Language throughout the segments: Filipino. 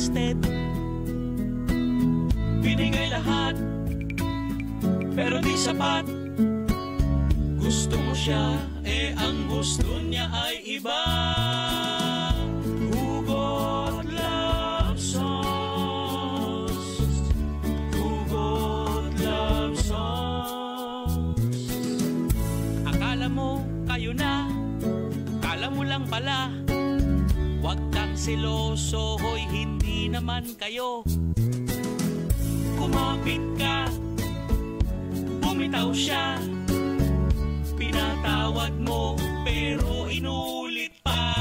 interested. Binigay lahat, pero di sapat. Gusto mo siya, ang gusto niya ay iba. Hugot love songs. Hugot love songs. Akala mo kayo na, akala mo lang pala. Huwag kang seloso, hoy, hindi naman kayo. Kumapit ka, bumitaw siya. Pinatawad mo, pero inulit pa.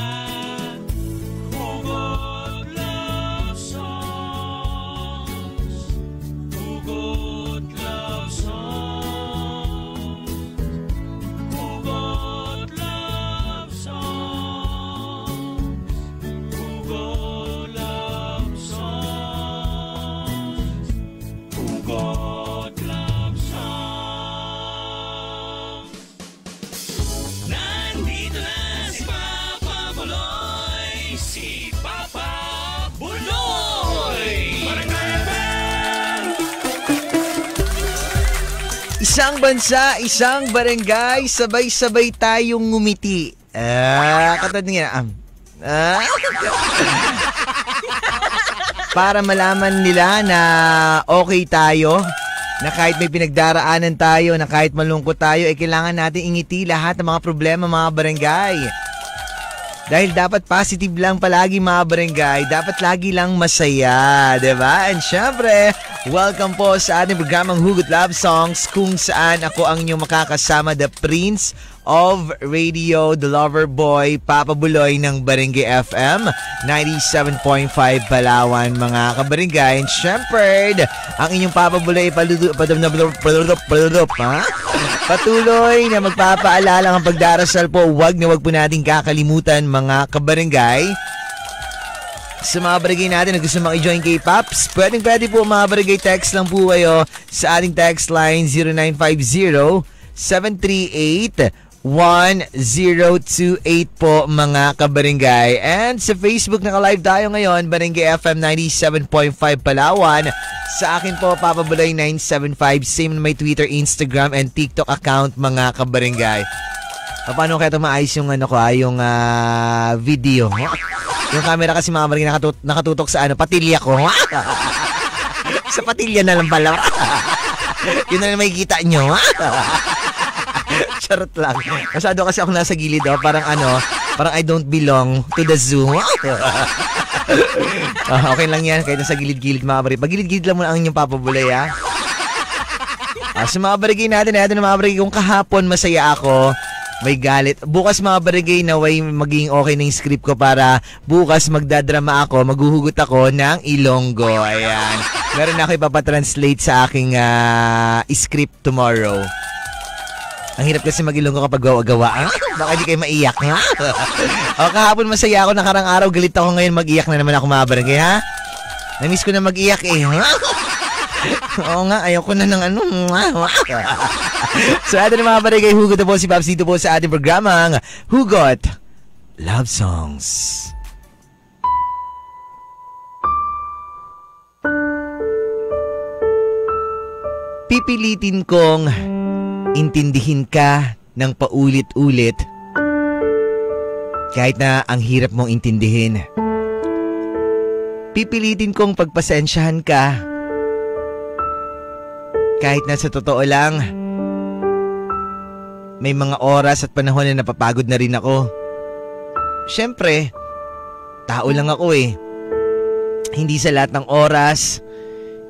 Hugot love songs. Hugot love songs. Hugot love songs. Hugot love songs. Hugot love songs. Nandito na si Papa Buloy, si Papa Buloy. Barangay FM! Isang bansa, isang barangay, sabay-sabay tayong ngumiti. Katad nga. Para malaman nila na okay tayo, na kahit may pinagdaraanan tayo, na kahit malungkot tayo, kailangan natin ingiti lahat ng mga problema, mga barangay. Dahil dapat positive lang palagi, mga barangay. Dapat lagi lang masaya, diba? And syempre, welcome po sa ating programang Hugot Love Songs, kung saan ako ang inyong makakasama, the Prince of Radio, the Lover Boy, Papa Buloy ng Barangay FM 97.5 Palawan, mga kabarangay. And syempre, ang inyong Papa Buloy patuloy na magpapaalala ng pagdarasal po. Huwag na huwag po natin kakalimutan, mga kabarangay. Sa mga barangay natin na gusto maki-join kay Paps, pwede po, mga barangay, text lang po kayo sa ating text line 0950-738-1028 po, mga kabarangay. And sa Facebook, naka-live tayo ngayon, Barangay FM 97.5 Palawan. Sa akin po, Papa Buloy 975. Same na may Twitter, Instagram, and TikTok account, mga kabarangay. Paano kaya ito maayos yung yung video? Yung camera kasi, mga barangay, nakatutok sa patilya ko. Sa patilya na lang pala. Yun na lang makikita nyo. Charot lang. Masyado kasi ako nasa gilid, parang parang I don't belong to the zoo. Okay lang yan, kahit nasa gilid-gilid, mga barangay. Pag-gilid-gilid lang muna ang inyong Papa Buloy, sa mga barangay natin, mga barangay, kung kahapon masaya ako, may galit. Bukas, mga barangay, naway maging okay na yung script ko para bukas magdadrama ako, maghuhugot ako ng Ilonggo. Ayan. Meron na ako ipapatranslate sa aking script tomorrow. Ang hirap kasi mag-Ilonggo kapag gawa-gawa. Baka hindi kayo maiyak, ha? O, kahapon masaya ako, nakarang araw galit ako, ngayon mag-iyak na naman ako, mga barangay, ha? Na-miss ko na mag-iyak, ha? Oo nga, ayaw ko na ng So, atin na, mga barangay, hugot na po si Paps dito po sa ating programang Hugot Love Songs. Pipilitin kong intindihin ka ng paulit-ulit kahit na ang hirap mong intindihin. Pipilitin kong pagpasensyahan ka kahit na sa totoo lang may mga oras at panahon na napapagod na rin ako. Siyempre, tao lang ako eh. Hindi sa lahat ng oras,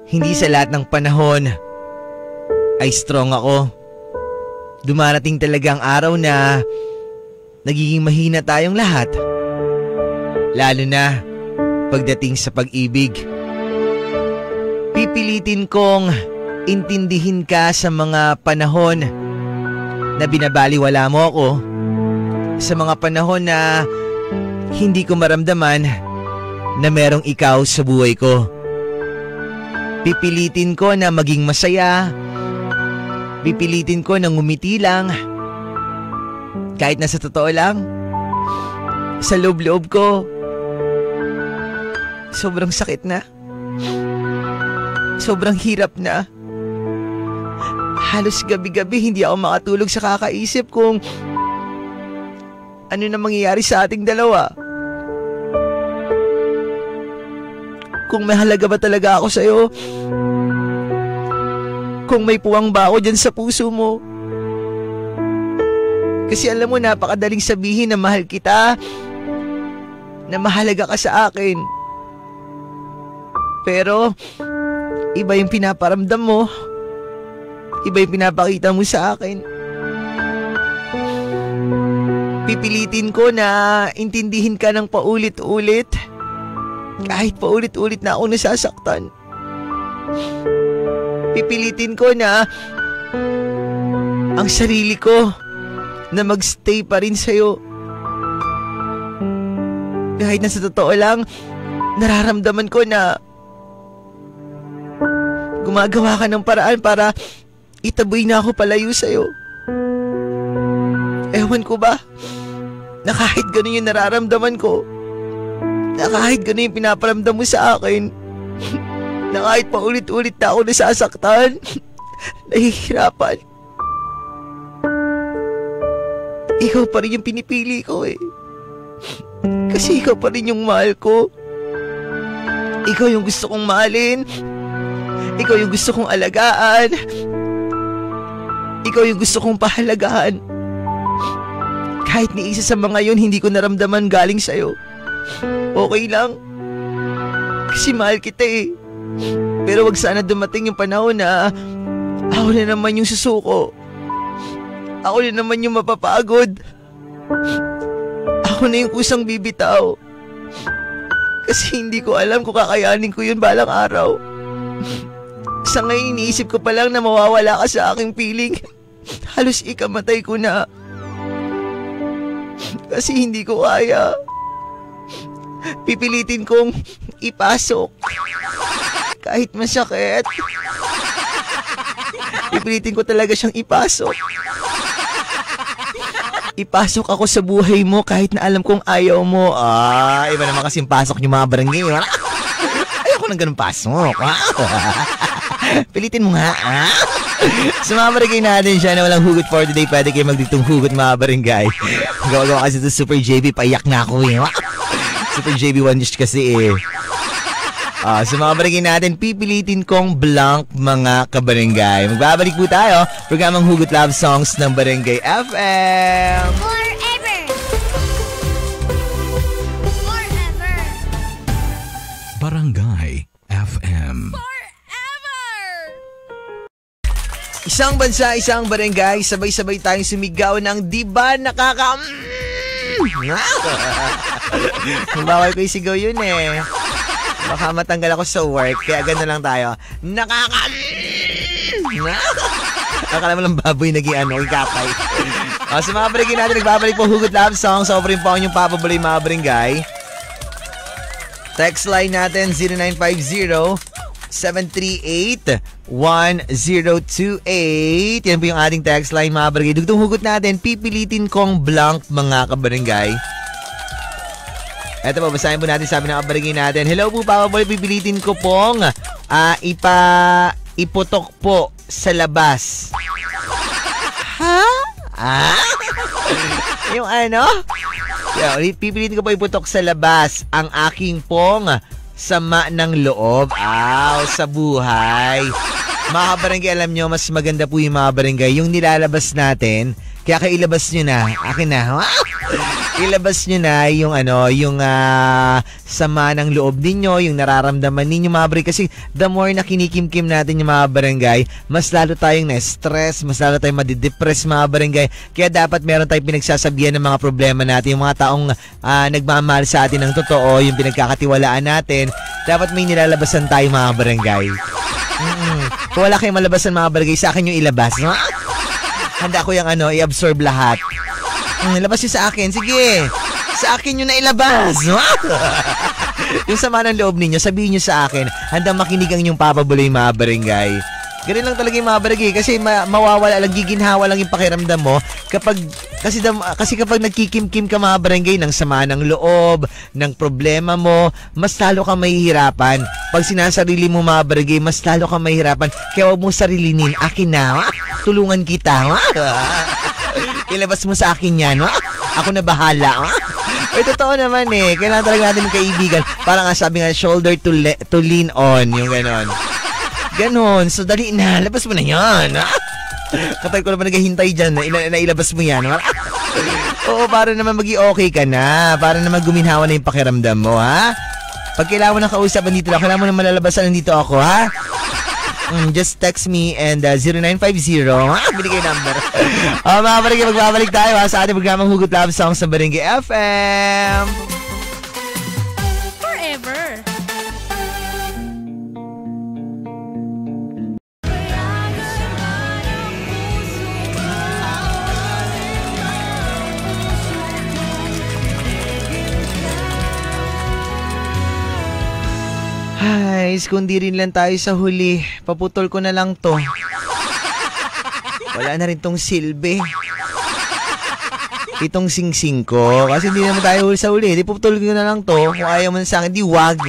hindi sa lahat ng panahon ay strong ako. Dumarating talaga ang araw na nagiging mahina tayong lahat. Lalo na pagdating sa pag-ibig. Pipilitin kong intindihin ka sa mga panahon na binabaliwala mo ako. Sa mga panahon na hindi ko maramdaman na merong ikaw sa buhay ko. Pipilitin ko na maging masaya. Pipilitin ko na ngumiti lang. Kahit na sa totoo lang, sa loob-loob ko, Sobrang sakit na. Sobrang hirap na. Halos gabi-gabi hindi ako makatulog sa kakaisip kung ano na mangyayari sa ating dalawa. Kung may halaga ba talaga ako sa'yo. Kung may puwang ba ako dyan sa puso mo. Kasi alam mo, napakadaling sabihin na mahal kita, na mahalaga ka sa akin. Pero iba yung pinaparamdam mo. Iba yung pinapakita mo sa akin. Pipilitin ko na intindihin ka ng paulit-ulit. Kahit paulit-ulit na ako nasasaktan. Pipilitin ko na ang sarili ko na magstay pa rin sa'yo. Kahit na sa totoo lang, nararamdaman ko na gumagawa ka ng paraan para itaboy na ako palayo sa'yo. Ewan ko ba, na kahit gano'n yung nararamdaman ko, na kahit gano'n yung pinaparamdam mo sa akin, na kahit paulit-ulit na ako nasasaktan, nahihirapan, ikaw pa rin yung pinipili ko eh. Kasi ikaw pa rin yung mahal ko. Ikaw yung gusto kong mahalin. Ikaw yung gusto kong alagaan. Ikaw yung gusto kong pahalagahan. Kahit ni isa sa mga yun hindi ko naramdaman galing sa'yo. Okay lang. Kasi mahal kita eh. Pero wag sana dumating yung panahon na ako na naman yung susuko. Ako na naman yung mapapagod. Ako na yung kusang bibitaw. Kasi hindi ko alam kung kakayanin ko yun balang araw. Sa ngayon iniisip ko pa lang na mawawala ka sa aking piling. Halos ikamatay ko na. Kasi hindi ko kaya. Pipilitin kong ipasok. Kahit masakit. Pipilitin ko talaga siyang ipasok. Ipasok ako sa buhay mo kahit na alam kong ayaw mo. Iba naman kasing pasok yung mga barangay. Ayoko ng ganun pasok. Pilitin mo nga. Sa mga barangay natin siya na walang hugot for today, pwede kayo magditong hugot mga barangay. Gawa-gawa kasi ito Super JB, paiyak na ako eh. Super JB one dish kasi eh. Sa mga barangay natin, pipilitin kong blank mga kabarangay. Magbabalik po tayo, programang Hugot Love Songs ng Barangay FM. Forever! Forever! Barangay FM. Forever! Isang bansa, isang barangay, sabay-sabay tayong sumigaw ng di ba nakaka... Bawal ko isigaw yun eh. Baka matanggal ako sa work, kaya gano'n lang tayo. Akala mo lang baboy naging ikapay. Sa mga barangay natin, nagbabalik po Hugot Love Songs. Sobrang po yung papabuloy mga barangay. Text line natin 0950-738-1028. Yan po yung ating text line mga barangay. Dugtong hugot natin, pipilitin kong blank mga kabarangay. Eto po, basahin po natin sabi ng kabarangay natin. Hello po, Papa Boy, pipilitin ko pong iputok po sa labas. Ha? Yung ano? Pipilitin ko po iputok sa labas ang aking pong sama ng loob. Sa buhay. Mga kabarangay, alam nyo, mas maganda po yung mga barangay. Yung nilalabas natin, kaya kailabas nyo na. Akin na. Ilabas nyo na yung yung sama ng loob ninyo, yung nararamdaman ninyo mga barangay. Kasi the more na kinikimkim natin yung mga barangay, mas lalo tayong na-stress, mas lalo tayong madidepress mga barangay. Kaya dapat meron tayong pinagsasabihan ng mga problema natin. Yung mga taong nagmamahal sa atin ng totoo, yung pinagkakatiwalaan natin, dapat may nilalabasan tayo mga barangay. Kung wala kayong malabasan mga barangay, sa akin yung ilabas. Handa ko yung i-absorb lahat. Ilabas yun sa akin. Sige. Sa akin yun na ilabas. Yung sama ng loob ninyo, sabihin nyo sa akin. Handang makinig ang inyong papabuloy mga barangay. Ganun lang talaga yung mga barangay. Kasi mawawala lang, giginhawa lang yung pakiramdam mo kapag Kasi kapag nagkikimkim ka mga barangay ng sama ng loob, ng problema mo, mas lalo ka mahihirapan. Pag sinasarili mo mga barangay, mas lalo ka mahihirapan. Kaya huwag mo sarilinin, akin na, tulungan kita. Ilabas mo sa akin yan. Ako na bahala. Totoo naman eh. Kailangan talaga natin ng kaibigan. Parang nga sabi nga, shoulder to lean on. Yung ganon. Ganon. So dali na. Labas mo na yan. Katay ko naman naghahintay dyan na ilabas mo yan. Oo, para naman maging okay ka na. Para naman guminhawa na yung pakiramdam mo, ha? Pag kailangan mo ng kausap, nandito na. Kailangan mo na malalabasan, nandito ako, ha? Just text me and 0950. Binigay number. Mga barangay, magbabalik tayo sa ating programang Hugot Love Songs sa Barangay FM. Forever. Ay, kundi rin lang tayo sa huli. Paputol ko na lang to. Wala na rin tong silbi. Itong sing-sing ko. Kasi hindi naman tayo huli sa huli. Di puputol ko na lang to. Kung ayaw mo na sa akin, di wag.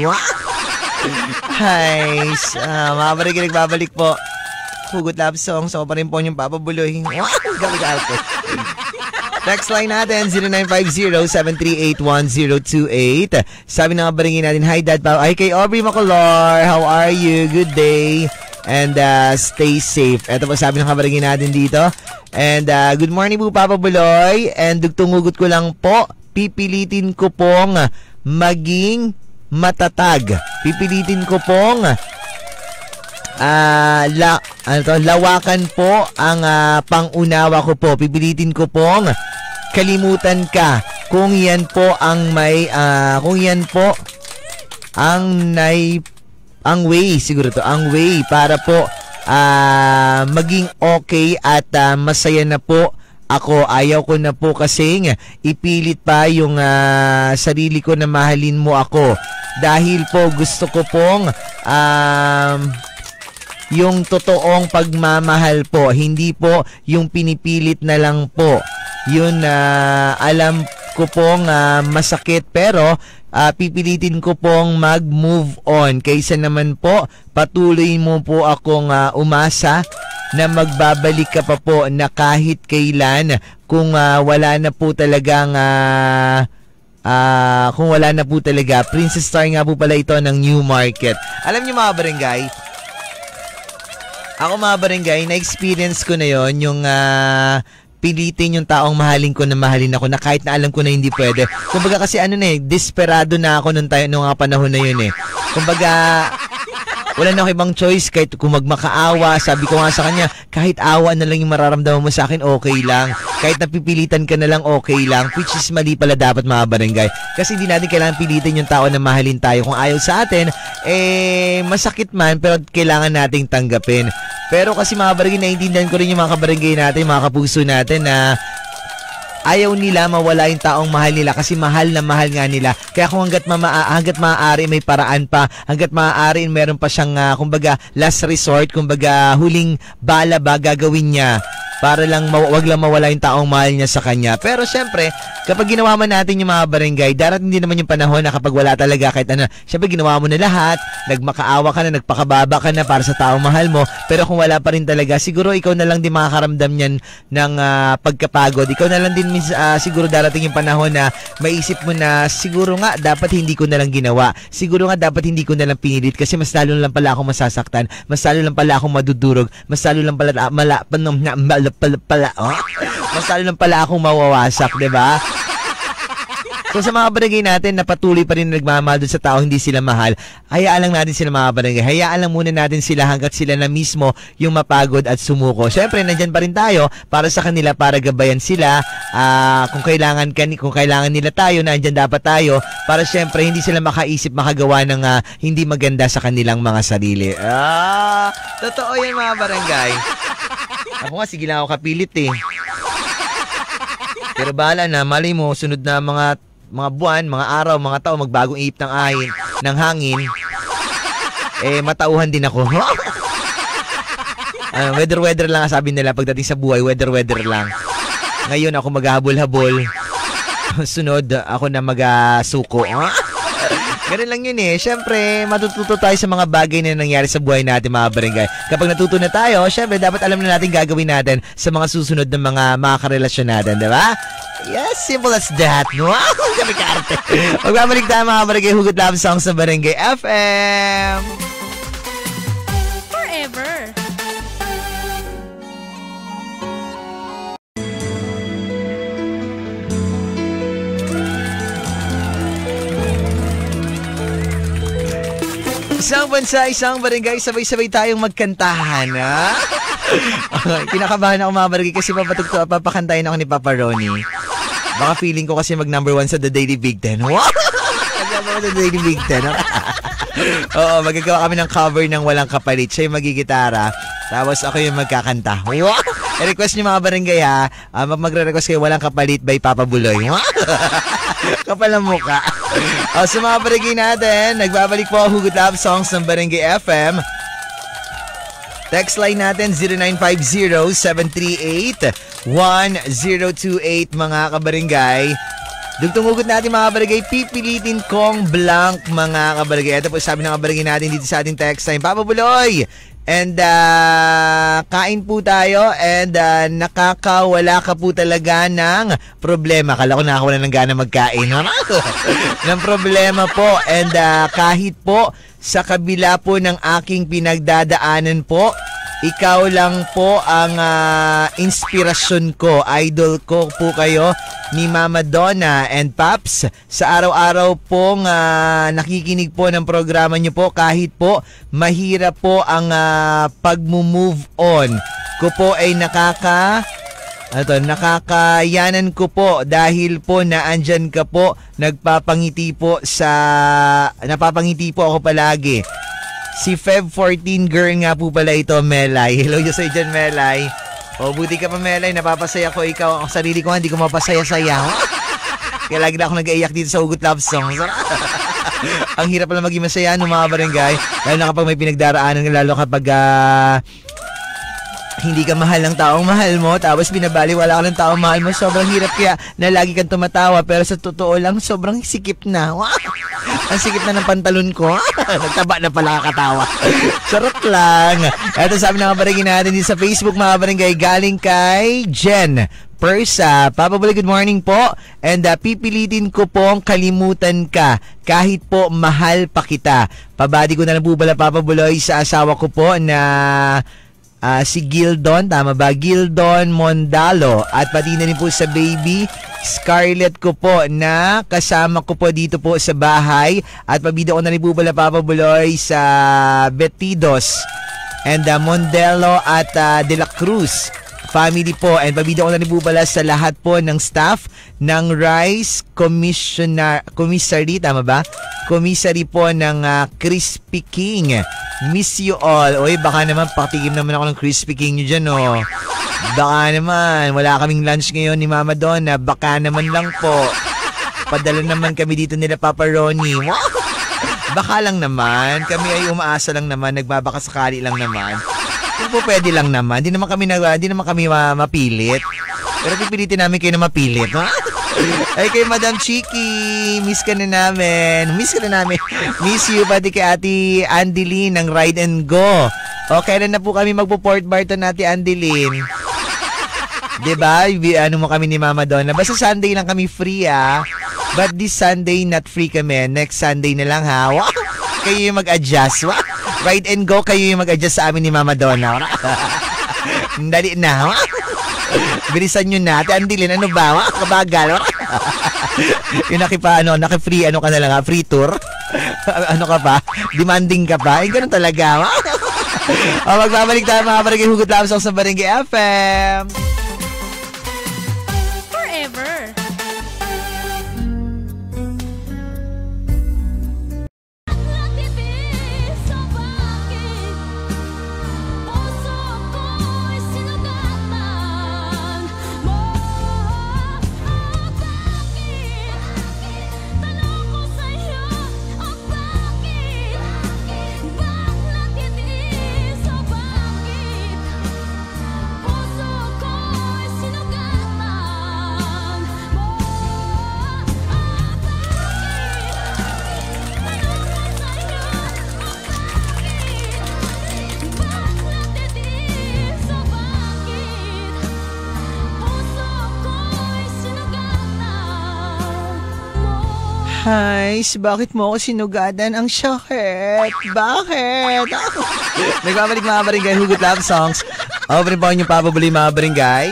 Ay, mga barangay, nagbabalik po. Hugot Love Songs. Ako pa rin po yung papabuloy. Gabi-gabi ko. Text line natin, 0950-738-1028. Sabi na nga barangay natin, hi Dad Pa. Ay kay Aubrey Macolor, how are you? Good day. And stay safe. Ito po sabi ng kabarangay natin dito. And good morning po Papa Buloy. And dugtungugot ko lang po, pipilitin ko pong maging matatag. Pipilitin ko pong lawakan po ang pangunawa ko po. Pipilitin ko pong kalimutan ka kung yan po ang may ang way siguro to, ang way para po maging okay at masaya na po ako. Ayaw ko na po kasing ipilit pa yung sarili ko na mahalin mo ako, dahil po gusto ko pong yung totoong pagmamahal po, hindi po yung pinipilit na lang po. Yun alam ko pong masakit, pero pipilitin ko pong mag-move on kaysa naman po patuloy mo po akong umasa na magbabalik ka pa po na kahit kailan, kung wala na po talagang kung wala na po talaga. Princess Star nga po pala ito ng New Market. Alam niyo mga barangay, ako mga barangay, na-experience ko na yon, yung pilitin yung taong mahalin ko na mahalin ako na kahit na alam ko na hindi pwede. Kumbaga kasi desperado na ako nung panahon na yun eh. Kumbaga, wala na ako ibang choice kahit kung magmakaawa. Sabi ko nga sa kanya, kahit awa na lang yung mararamdaman mo sa akin, okay lang. Kahit napipilitan ka na lang, okay lang. Which is mali pala dapat mga barangay. Kasi hindi natin kailangan pilitin yung tao na mahalin tayo. Kung ayaw sa atin, masakit man, pero kailangan nating tanggapin. Pero kasi mga barangay, naiintindihan ko rin yung mga kabarangay natin, mga kapuso natin na ayaw nila mawala yung taong mahal nila kasi mahal na mahal nga nila. Kaya kung hanggat maaari may paraan pa, hanggat maaari meron pa siyang kumbaga last resort, kumbaga huling bala ba gagawin niya para lang wag lang mawala yung taong mahal niya sa kanya. Pero syempre, kapag ginawa man natin yung mga barangay, darating din naman yung panahon na kapag wala talaga kahit ano, syempre ginawa mo na lahat, nagmakaawa ka na, nagpakababa ka na para sa taong mahal mo, pero kung wala pa rin talaga, siguro ikaw na lang din makakaramdam niyan ng pagkapagod. Ikaw na lang din siguro darating yung panahon na maisip mo na siguro nga dapat hindi ko na lang ginawa. Siguro nga dapat hindi ko na lang pinilit kasi mas lalo lang pala akong masasaktan, mas lalo lang pala akong madudurog, mas lalo lang pala mas lalo lang pala akong mawawasak, diba? So sa mga barangay natin na patuloy pa rin nagmamahal doon sa tao hindi sila mahal, hayaan lang natin sila mga barangay. Hayaan lang muna natin sila hanggat sila na mismo yung mapagod at sumuko. Siyempre, nandyan pa rin tayo para sa kanila, para gabayan sila. Kung kailangan nila tayo, nandyan dapat tayo para siyempre hindi sila makaisip, makagawa ng hindi maganda sa kanilang mga sarili. Totoo yan mga barangay. Ako nga, sige lang ako kapilit eh. Pero bahala na, malay mo, sunod na mga buwan, mga araw, mga taon, magbagong ihip ng hangin, matauhan din ako. Weather lang sabi nila pagdating sa buhay, weather lang. Ngayon ako maghahabol-habol. Sunod, ako na magsuko. Ganun lang yun eh. Siyempre, matututo tayo sa mga bagay na nangyari sa buhay natin, mga barangay. Kapag natuto na tayo, siyempre, dapat alam na natin gagawin natin sa mga susunod na mga karelasyon natin, di ba? Yes, simple as that. Wow, kami karte. Magbabalik tayo, mga barangay, Hugot Love Songs sa Barangay FM. Forever. Isang bansa, isang barangay, sabay-sabay tayong magkantahan, ha? Kinakabahan ako, mga barangay, kasi papakantahin ako ni Papa Ronnie. Baka feeling ko kasi mag number 1 sa The Daily Big Ten. Wow! Nagagawa The Daily Big Ten. Oo, magagawa kami ng cover ng Walang Kapalit. Siya yung magigitara, tapos ako yung magkakanta. Wow! I-request niyo, mga barangay, ha? Magre-request kayo Walang Kapalit by Papa Buloy. Kapal ang mukha. Sa mga barangay natin, nagbabalik po ang Hugot Love Songs ng Barangay FM. Text line natin 0950-738-1028, mga kabarangay. Dugtong hugot natin, mga kabarangay, pipilitin kong blank, mga kabarangay. Ito po sabi ng kabarangay natin dito sa ating text line. Papa Buloy, and kain po tayo, and nakakawala ka po talaga ng problema. Kala ko nakakawala ng gana magkain. Ng problema po, and kahit po sa kabila po ng aking pinagdadaanan po, ikaw lang po ang inspirasyon ko. Idol ko po kayo ni Mama Donna and Paps. Sa araw-araw pong nakikinig po ng programa nyo po, kahit po mahirap po ang pag-move on ko po ay nakakayanan ko po dahil po naandyan ka po, napapangiti po ako palagi. Si Feb 14 girl nga po pala ito, Melay. Hello dyan sa'yo dyan, Melay. Buti ka pa, Melay. Napapasaya ko ikaw. Ang sarili ko, hindi ko mapasaya-saya. Kaya lagi na ako nag-iiyak dito sa Hugot Love Songs. Ang hirap pala maging masaya, no, mga barangay. Lalo na kapag may pinagdaraanan, lalo kapag hindi ka mahal ng taong mahal mo, tapos binabaliwala ka ng taong mahal mo, sobrang hirap kaya na lagi kang tumatawa, pero sa totoo lang, sobrang sikip na. Wow! Ang sikip na ng pantalon ko. Nagtaba na pala kakatawa. Charot lang. Ito sabi ng mga barangay natin dito sa Facebook, mga barangay, galing kay Jen Persa. Papa Buloy, good morning po. And pipilitin ko pong kalimutan ka kahit po mahal pa kita. Pabati ko na lang po pala, Papa Buloy, sa asawa ko po na si Gildon, tama ba? Gildon Mondalo. At pati na rin po sa baby Scarlett ko po na kasama ko po dito po sa bahay. At pabida ko na rin po pala, Papa Buloy, sa Betidos and Mondelo at De La Cruz family po. And pabida ko na rin po pala sa lahat po ng staff ng Rice Commissary, tama ba? Commissary po ng Crispy King. Miss you all. Oy, baka naman patigim naman ako ng Crispy King nyo dyan, oh. Baka naman, wala kaming lunch ngayon ni Mama Donna. Baka naman lang po. Padala naman kami dito nila, Papa Ronnie. Baka lang naman. Kami ay umaasa lang naman. Nagbabakasakali lang naman. Kung po pwede lang naman. Di naman kami mapilit. Pero pipilitin namin kayo na mapilit. Ay, kay Madam Chiki, miss ka na namin. Miss you, pati kay Ate Andeline ng Ride and Go. O, kailan na po kami magpo-Port Barton, Ate Andeline? Diba? Ano mo kami ni Mama Donna? Basta Sunday lang kami free, But this Sunday, not free kami. Next Sunday na lang, ha? Wow! Kayo yung mag-adjust. Wow! Ride and Go, kayo yung mag-adjust sa amin ni Mama Donna. Dali na, bilisan nyo na. Ate Andeline, ano ba? Kabagal. Yung naki-free, ka na lang, free tour. Ano ka pa? Demanding ka pa? Ganun talaga. Magbabalik tayo, mga barangay Hugot Love Songs sa Barangay FM. Forever. Puso ko Hays, bakit mo ako sinugadan? Ang sakit. Bakit? Nagbabalik mga barangay, Hugot Love Songs. Over po yung papabuli mga barangay.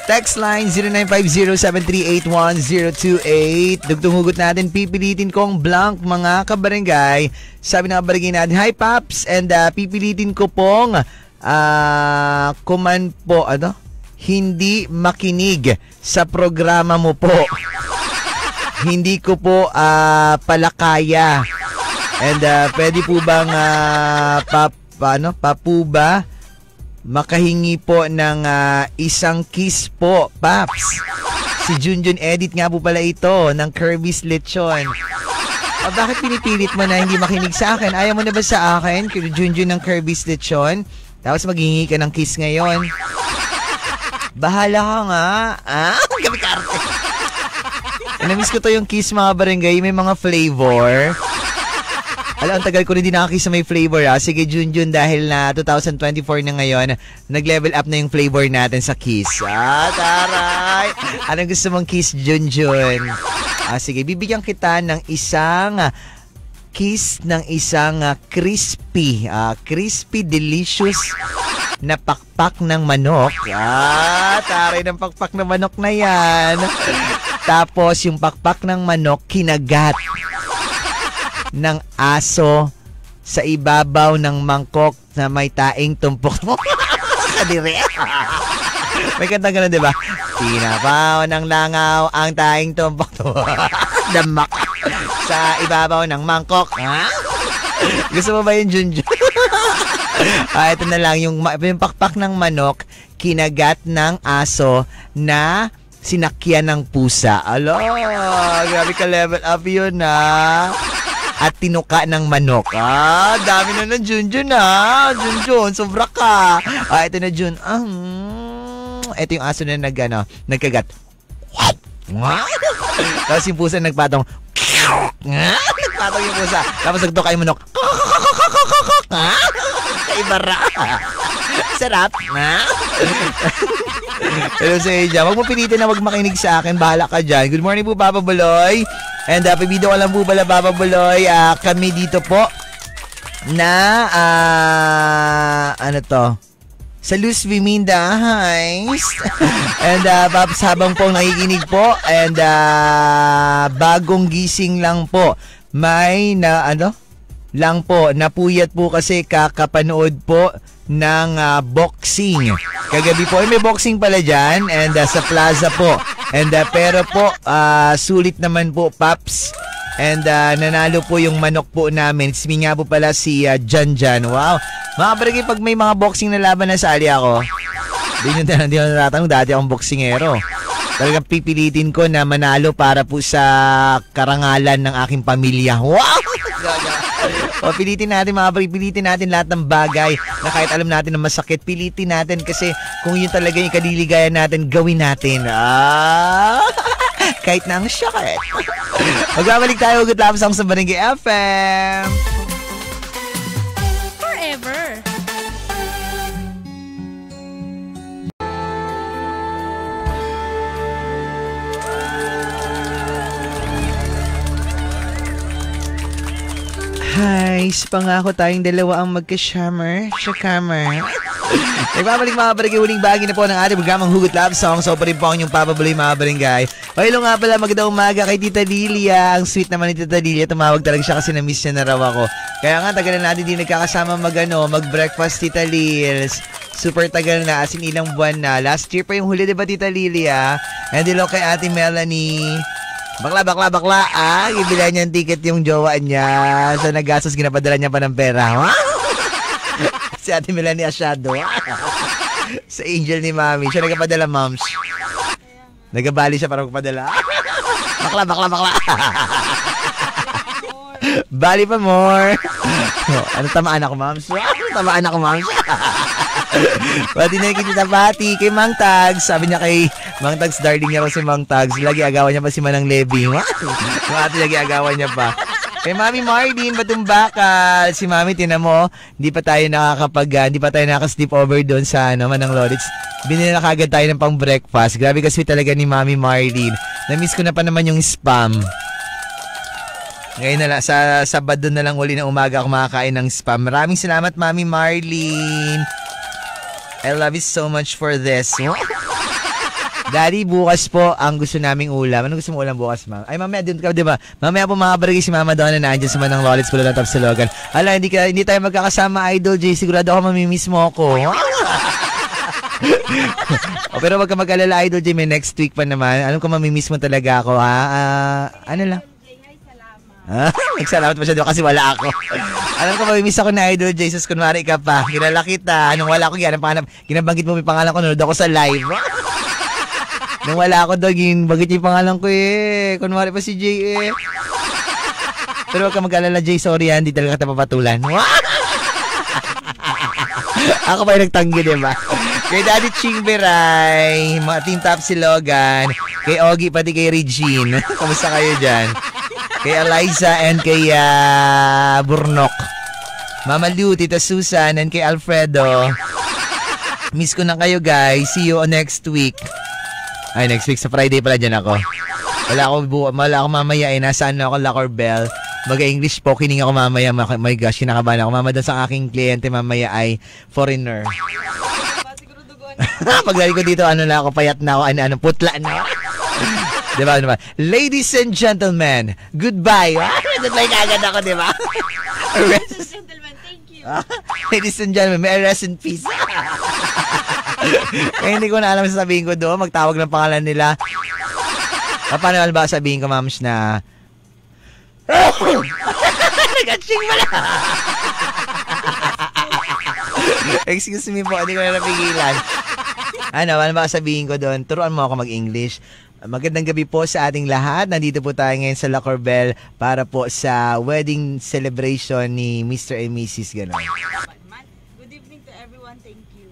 Text line 0950-738-1028. Dugtong hugot natin, pipilitin kong blank mga kabarangay. Sabi ng barangay natin, hi Paps, and pipilitin ko pong hindi makinig sa programa mo po. Hindi ko po pala kaya. And pwede po bang papuba makahingi po ng isang kiss po, Paps. Si Junjun Edit nga po pala ito ng Kirby's Lechon. Bakit pinipilit mo na hindi makinig sa akin? Ayaw mo na ba sa akin, Junjun ng Kirby's Lechon? Tapos maghingi ka ng kiss ngayon. Bahala ka nga. Gabi karte. Namiss ko to yung kiss mga barangay. May mga flavor. Alam, ang tagal ko rin din nakakiss sa may flavor. Sige, Junjun, dahil na 2024 na ngayon, nag-level up na yung flavor natin sa kiss. Taray! Anong gusto mong kiss, Junjun? Sige, bibigyan kita ng isang kiss ng isang crispy delicious na pakpak ng manok. Taray ng pakpak ng manok na yan. Tapos yung pakpak ng manok kinagat ng aso sa ibabaw ng mangkok na may taing tumpok. Kadire. May kanta gano'n, diba? Tinapaw ng langaw ang taing tumpok. Damak sa ibabaw ng mangkok. Gusto mo ba yun, Junjun? Ito na lang, yung pakpak ng manok, kinagat ng aso na sinakyan ng pusa. Alo, grabe ka level up yun, At tinuka ng manok. Dami na ng Junjun, Junjun, sobra ka. Ito na, Jun. Ito yung aso na nagkagat. Tapos yung pusa nagpatong. Nagpatong yung pusa. Tapos nagtuka yung manok. Kaibara. Sarap. Pero sa Eja, wag mo pilitin na wag makinig sa akin. Bahala ka dyan. Good morning po, Papa Buloy. And pabidyo ko lang po pala, Papa Buloy. Kami dito po na sa Luz Viminda Heights. And Paps, habang po nakikinig po and bagong gising lang po. May lang po, napuyat po kasi kakapanood po ng boxing. Kagabi po, may boxing pala dyan and sa plaza po. And pero po, sulit naman po, Paps. And nanalo po yung manok po namin. Simi nga po pala si Janjan. Wow. Mga barangay, pag may mga boxing na laban na sali ako, di nyo natatanong, dati akong boksingero. Talagang pipilitin ko na manalo para po sa karangalan ng aking pamilya. Wow! Pilitin natin lahat ng bagay na kahit alam natin na masakit, pilitin natin kasi kung yun talaga yung kadiligayan natin, gawin natin. Kahit na ang sakit. Magbabalik tayo, Hugot Love Songs sa Barangay FM. Forever. Hi, pangako tayong dalawa ang magka-summer sa camera. Nagbabalik mga barangay, huling bahagi na po ng ating programang Hugot Love Songs. So pa rin po ang inyong papabuloy mga barangay. Hello nga pala, magandang umaga kay Tita Lilia. Ang sweet naman ni Tita Lilia, tumawag talaga siya kasi na-miss niya na raw ako. Kaya nga, tagal na natin din nagkakasama mag-breakfast, Tita Lils. Super tagal na, as in ilang buwan na. Last year pa yung huli, diba Tita Lilia? And hello kay Ate Melanie. Bakla. Ibila niya ang ticket yung jowa niya. So nagastos, ginapadala niya pa ng pera. Si Ate Melanie Asyado. Sa angel ni Mami. Siya nagpapadala, moms. Nagabali siya para magpadala. Bakla. Bali pa more. Ano tamaan ako, moms? Tamaan ako, moms. Pati na kita pati kay Mang Tags. Sabi niya kay Mang Tags, darling niya raw si Mang Tags. Lagi agawan niya pa si Manang Levy. Mati lagi agawan niya pa. Kay Mami Marlene, Batong Bakal. Si Mami, tinan mo, hindi pa tayo nakaka-sleep over doon sa Manang Lolits. Binili na kagad tayo ng pang breakfast. Grabe kasi talaga ni Mami Marlene. Na-miss ko na pa naman yung spam. Ngayon na lang, sa Sabado na lang uli ng umaga ako makakain ng spam. Maraming salamat, Mami Marlene. I love you so much for this. Daddy, bukas po ang gusto naming ulam. Ano gusto mo ulam bukas, ma'am? Ay, mamaya din ka, di ba? Mamaya po mga barangay si Mama Donna na andyan sa Manang Lolits Pulo ng Tapsilogan. Ala, hindi tayo magkakasama, Idol J. Sigurado ako mamimiss mo ako. Pero wag ka mag-alala, Idol J. May next week pa naman. Alam ko mamimiss mo talaga ako, ha? Ano lang? Nagsalamat pa siya doon kasi wala ako. Alam ko, mamimiss ako na Idol J. Sus, kunwari ka pa. Kilala kita. Nung wala ako, ginabanggit mo may pangalan ko, nanood ako sa live. Nung wala ako doon, bagit yung pangalan ko eh. Kunwari pa si Jay eh. Pero huwag ka mag-alala, Jay. Sorry yan, hindi talaga kita papatulan. Ako pa yung nagtanggi, diba? Kay Daddy Ching Beray, mga Team Tapsilogan, kay Ogie, pati kay Regine. Kamusta kayo dyan? Kay Eliza and kay Burnok. Mama Lu, Tita Susan, and kay Alfredo. Miss ko na kayo, guys. See you on next week. Ay, next week sa Friday pala dyan ako. Wala ako mamaya eh. Nasaan na ako, Lacor Bell. Mag-English po, kining ako mamaya. My gosh, kinakabahan ako. Mama, doon sa aking kliyente mamaya ay foreigner. Paglari ko dito, ano na ako, payat na ako, ano, putla na. Diba? Ladies and gentlemen, goodbye. Goodbye kagad ako, diba? Ladies and gentlemen, thank you. Ladies and gentlemen, may rest in peace. Kaya hindi ko na alam sasabihin ko doon. Magtawag ng pangalan nila. Paano ba sabihin ko, mams, na nag-aching pala. Excuse me po, hindi ko na napigilan. Ano ba sabihin ko doon? Turuan mo ako mag-English. Magandang gabi po sa ating lahat. Nandito po tayo ngayon sa La Corbel para po sa wedding celebration ni Mr. and Mrs. Ganon. Good evening to everyone. Thank you.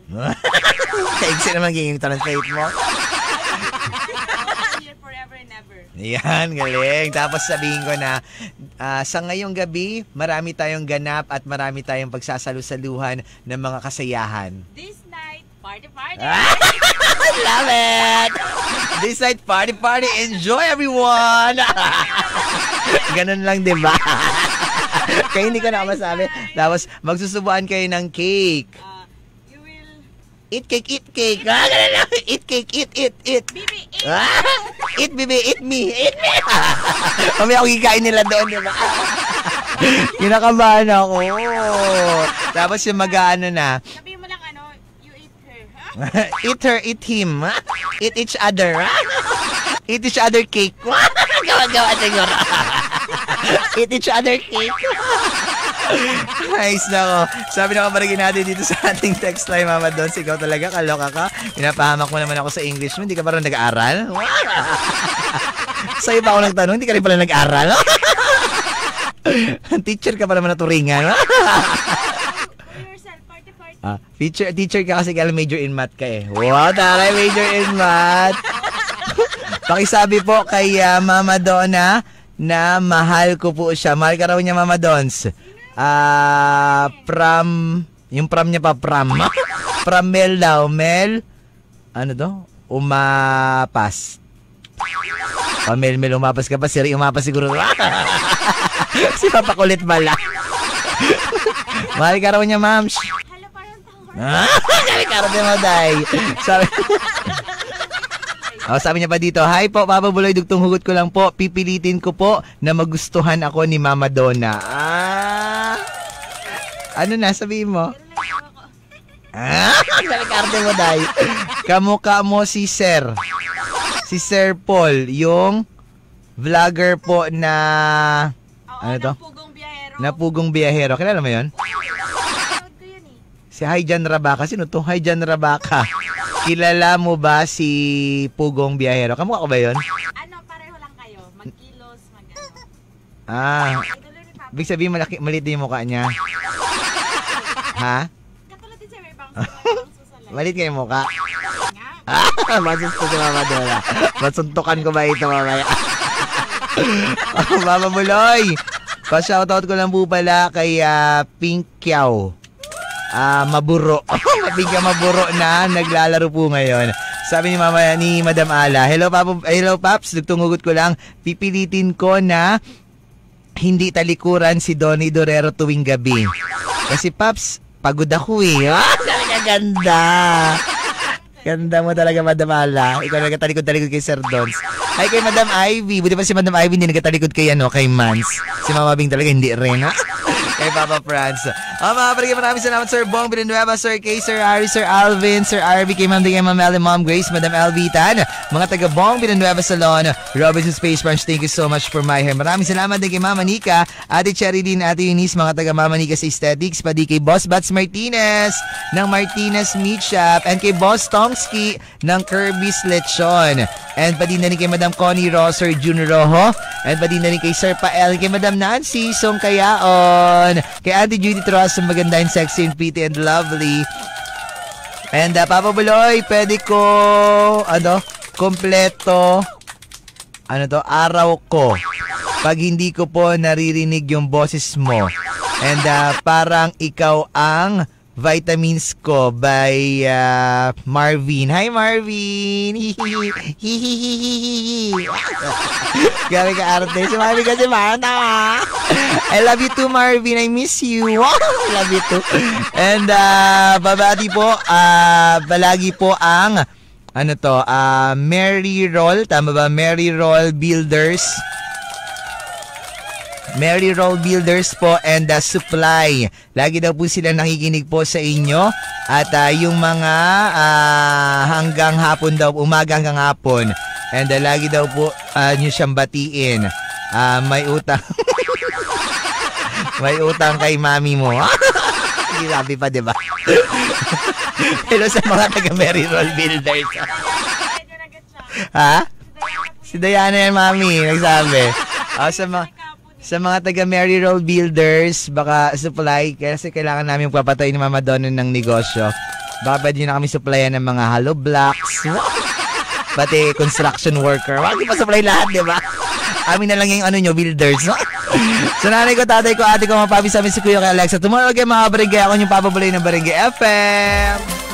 Kaigsi naman giging translate mo. Here forever and ever. Yan, galing. Tapos sabihin ko na sa ngayong gabi, marami tayong ganap at marami tayong pagsasalu-saluhan ng mga kasayahan. This night, party. I love it! This night, party. Enjoy, everyone! Ganun lang, di ba? Kaya hindi ko na masabi. Tapos, magsusubuan kayo ng cake. You will... Eat cake. Ganun lang. Eat cake, eat. Bibi, Eat, baby, eat me. Kami ako gikain nila doon, di ba? Kinakabahan ako. Tapos yung mag-ano na, sabihin mo lang you eat her. eat her, eat him. Eat each other. Eat each other cake. Gawa siguro. Eat each other cake. Nice na ko. Sabi na kabaragin natin dito sa ating text line, Mama Dons, ikaw talaga, kaloka ka. Pinapahamak mo naman ako sa English mo. Hindi ka parang nag-aaral? Sa'yo pa ako nagtanong, hindi ka rin pala nag-aaral? Teacher ka pa naman na turingan. Teacher ka kasi kaya major in math ka eh. Wow, taray, major in math. Pakisabi po kay Mama Donna na mahal ko po siya. Mahal ka raw niya, Mama Dons. Yung pram niya pa, pram Mel daw. Mel, ano to? Umapas. Mel, umapas ka pa. Siri, umapas siguro. Si Papa kulit bala. Mahal ka raw niya, Mams. Sabi ka raw mo, day. Sabi niya pa dito, hi po, Papa Buloy, dugtong hugot ko lang po. Pipilitin ko po na magustuhan ako ni Mama Donna. Ano na, sabihin mo? Sabi ka mo, day. Kamukha mo si Sir. Si Sir Paul, yung vlogger po na... ano to? Napugong biyahero. Napugong biyahero. Kilala mo yun? Si Haijan Rabaka. Sino to? Haijan Rabaka. Kilala mo ba si Pugong Biyahero? Kamukha ko ba yun? Pareho lang kayo. Magkilos, Ibig sabihin maliit din yung mukha niya. Ha? Katulad din siya, may ibang susalay. Maliit kayo yung mukha? Masuntok si Mama Dora. Masuntukan ko ba ito mamaya? Mama Buloy, pa-shoutout ko lang po pala kay Pink Kiao. Maburo. Mabigyan maburo na naglalaro po ngayon. Sabi ni Madam Ala, hello Paps, nagtungugot ko lang, pipilitin ko na hindi talikuran si Donnie Dorero tuwing gabi. Kasi Paps, pagod ako eh. Talaga ganda. Ganda mo talaga, Madam Ala. Ikaw nagkatalikod-talikod kay Sir Dons. Ay, kay Madam Ivy. Buti pa si Madam Ivy hindi nagkatalikod kay Mans. Si Mama Bing talaga hindi rin, ha? Kay Papa Franz. Mga parang maraming salamat, Sir Bong Villanueva, Sir Kay, Sir Ari, Sir Alvin, Sir RV, kay Ma'am Ding, Ma'am Ellie, Ma'am Grace, Madam Elvitan, mga taga Bong Villanueva Salon, Robinson Space Branch, thank you so much for my hair. Maraming salamat din kay Mama Nika, Ate Cherilyn, Ate Eunice, mga taga Mama Nika sa Aesthetics, pati kay Boss Bats Martinez ng Martinez Meat Shop, and kay Boss Tomsky ng Kirby's Lechon, and pati na rin kay Madam Connie Rosser Junior Rojo, and pati na rin kay Sir Pael, kay Madam Nancy Song Kayaon, kay Auntie Judy Tross, maganda and sexy and pretty and lovely. And Papa Buloy, pwede ko kompleto araw ko pag hindi ko po naririnig yung boses mo. And parang ikaw ang vitamins ko by Marvin. Hi Marvin. Grabe ka arte. Si Marvin kasi mata. I love you too, Marvin. I miss you. I love you too. And babati po palagi po ang Mary Roll, tama ba? Mary Roll Builders. Mary Roll Builders po and Supply. Lagi daw po sila nakikinig po sa inyo. At yung mga hanggang hapon daw, umaga hanggang hapon. And lagi daw po nyo siyang batiin. May utang. May utang kay mami mo. Grabe pa, diba? Hello sa mga taga Mary Roll Builders. Ha? Si Diana yan, mami. Nagsabi. Sa mga taga Mary Roll Builders, baka supply, kasi kailangan namin papatay ni Mama Donna ng negosyo. Baka pwede na kami supplyan ng mga hollow blocks, pati construction worker. Wag pa supply lahat, di ba? Amin na lang yung builders. So nanay ko, tatay ko, ate ko, mapapi sa amin si Kuya kay Alexa. Tumawag kayo mga barangay. Ako yung Papa Bulay ng Barangay FM.